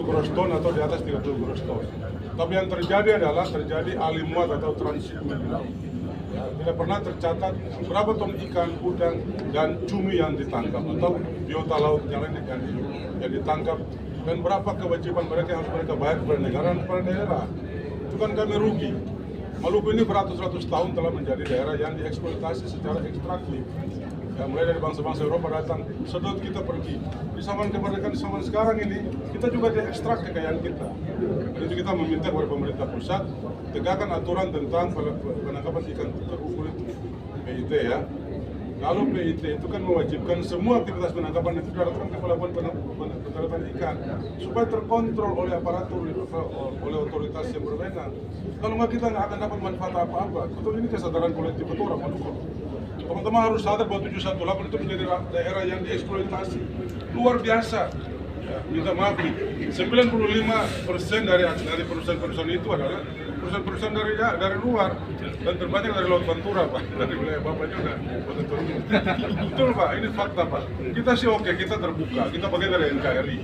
groston atau di atas 30 groston. Tapi yang terjadi adalah terjadi alimuat atau transshipment di laut. Ya, tidak pernah tercatat berapa ton ikan, udang, dan cumi yang ditangkap atau biota laut yang lain yang ditangkap, dan berapa kewajiban mereka yang harus mereka bayar kepada negara dan kepada daerah. Itu kan kami rugi. Maluku ini beratus-ratus tahun telah menjadi daerah yang dieksploitasi secara ekstraktif. Ya, mulai dari bangsa-bangsa Eropa datang, sedot kita pergi. Di zaman kemerdekaan, di zaman sekarang ini, kita juga diekstrak kekayaan kita. Jadi kita meminta kepada pemerintah pusat, tegakkan aturan tentang penangkapan ikan terukur itu, PIT ya. Kalau PIT itu kan mewajibkan semua aktivitas penangkapan itu dilakukan ke pelabuhan penangkapan ikan, supaya terkontrol oleh aparatur, oleh otoritas yang berwenang. Kalau nggak, kita nggak akan dapat manfaat apa-apa. Betul, ini kesadaran kolektif betul orang Maluku. Teman-teman harus sadar bahwa 718 itu menjadi daerah yang dieksploitasi luar biasa. Ya, minta maaf nih, 95% dari perusahaan-perusahaan itu adalah perusahaan-perusahaan dari luar, dan terbanyak dari Laut Pantura, Pak, dari wilayah Bapak juga. Betul Pak, ini fakta Pak. Kita sih oke, kita terbuka, kita bagian dari NKRI.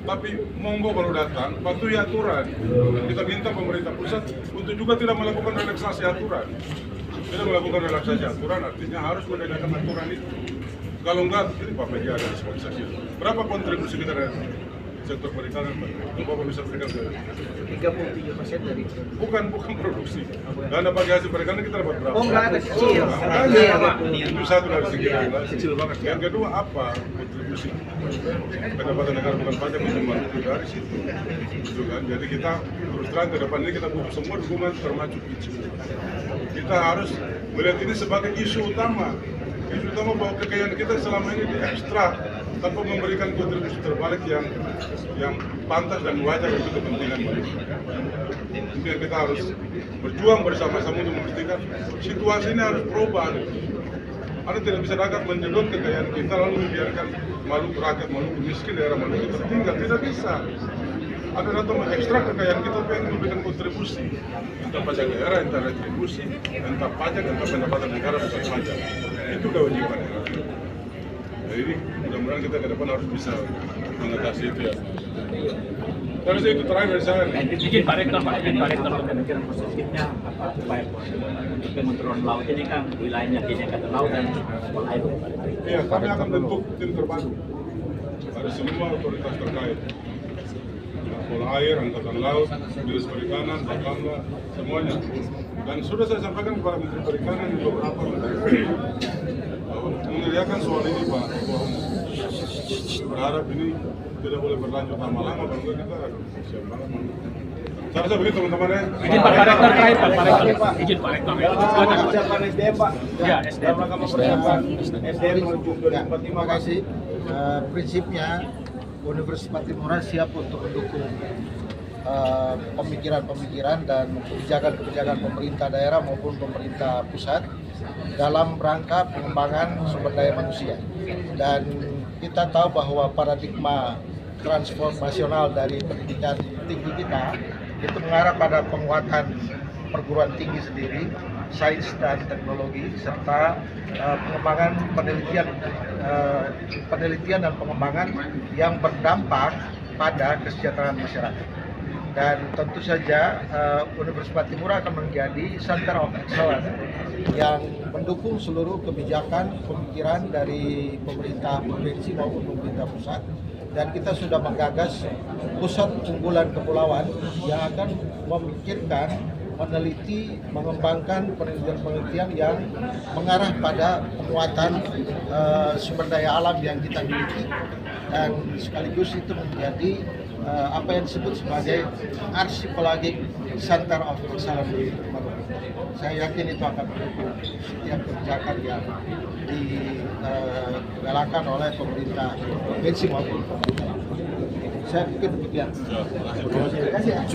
Tapi monggo baru datang, patuhi aturan. Kita minta pemerintah pusat untuk juga tidak melakukan relaksasi aturan. Tidak melakukan relaksasi aturan artinya harus menegakkan aturan itu. Kalau enggak, ini Bapak ada dispensasi. Berapa kontribusi kita dari sektor perikanan, Pak? Itu Bapak bisa berikan ke 37% dari bukan produksi. Dana bagi hasil perikanan kita dapat berapa? Oh, nggak ada kecil. Itu satu dari segi regulasi. Kecil banget. Yang kedua apa kontribusi pendapatan negara bukan pajak untuk Maluku dari situ. Gitu kan? Jadi kita terus terang ke depan ini kita butuh semua dukungan termasuk isu. Kita harus melihat ini sebagai isu utama. Isu utama bahwa kekayaan kita selama ini diekstrak tanpa memberikan kontribusi terbalik yang pantas dan wajar untuk kepentingan Maluku. Jadi kita harus berjuang bersama-sama untuk memastikan situasi ini harus berubah. Anda tidak bisa dapat menjedot kekayaan kita lalu membiarkan Maluku, rakyat Maluku miskin, daerah Maluku tertinggal. Tidak bisa. Ada datang mengekstrak kekayaan kita untuk memberikan kontribusi, entah pajak daerah, entah retribusi, entah pajak, entah pendapatan negara bukan pajak. Itu kewajiban. Jadi mudah-mudahan kita ke depan harus bisa mengatasi itu ya. Terus itu terakhir dari saya. Izin Pak Rektor, pemikiran positifnya apa supaya untuk kementerian laut ini kan wilayahnya Kenya Angkatan Laut dan Kepala Air. Iya, kami akan bentuk tim terpadu dari semua otoritas terkait. Kepala Air, Angkatan Laut, Dinas Perikanan, Bakamla, semuanya. Dan sudah saya sampaikan kepada Menteri Perikanan di beberapa mengerjakan soal ini Pak. Berharap ini tidak boleh berlanjut lama-lama, kalau kita siap banget. Saya rasa begitu teman-teman ya. Izin Pak Rektor terakhir Pak Rektor. Izin Pak Rektor. Siapkan SDM Pak. Ya, SDM. Dalam rangka mempersiapkan SDM menuju 2045. Terima kasih. Prinsipnya Universitas Patimura siap untuk mendukung pemikiran-pemikiran dan kebijakan-kebijakan pemerintah daerah maupun pemerintah pusat dalam rangka pengembangan sumber daya manusia. Dan kita tahu bahwa paradigma transformasional dari pendidikan tinggi kita itu mengarah pada penguatan perguruan tinggi sendiri, sains dan teknologi, serta pengembangan penelitian dan pengembangan yang berdampak pada kesejahteraan masyarakat. Dan tentu saja Universitas Patimura akan menjadi center of excellence yang mendukung seluruh kebijakan pemikiran dari pemerintah provinsi maupun pemerintah pusat. Dan kita sudah menggagas pusat unggulan kepulauan yang akan memikirkan, meneliti, mengembangkan penelitian-penelitian yang mengarah pada penguatan sumber daya alam yang kita miliki, dan sekaligus itu menjadi apa yang disebut sebagai archipelagic center of excellence di Maluku. Saya yakin itu akan mendukung setiap kebijakan yang digalakan oleh pemerintah provinsi maupun pemerintah. Saya pikir demikian. Terima kasih.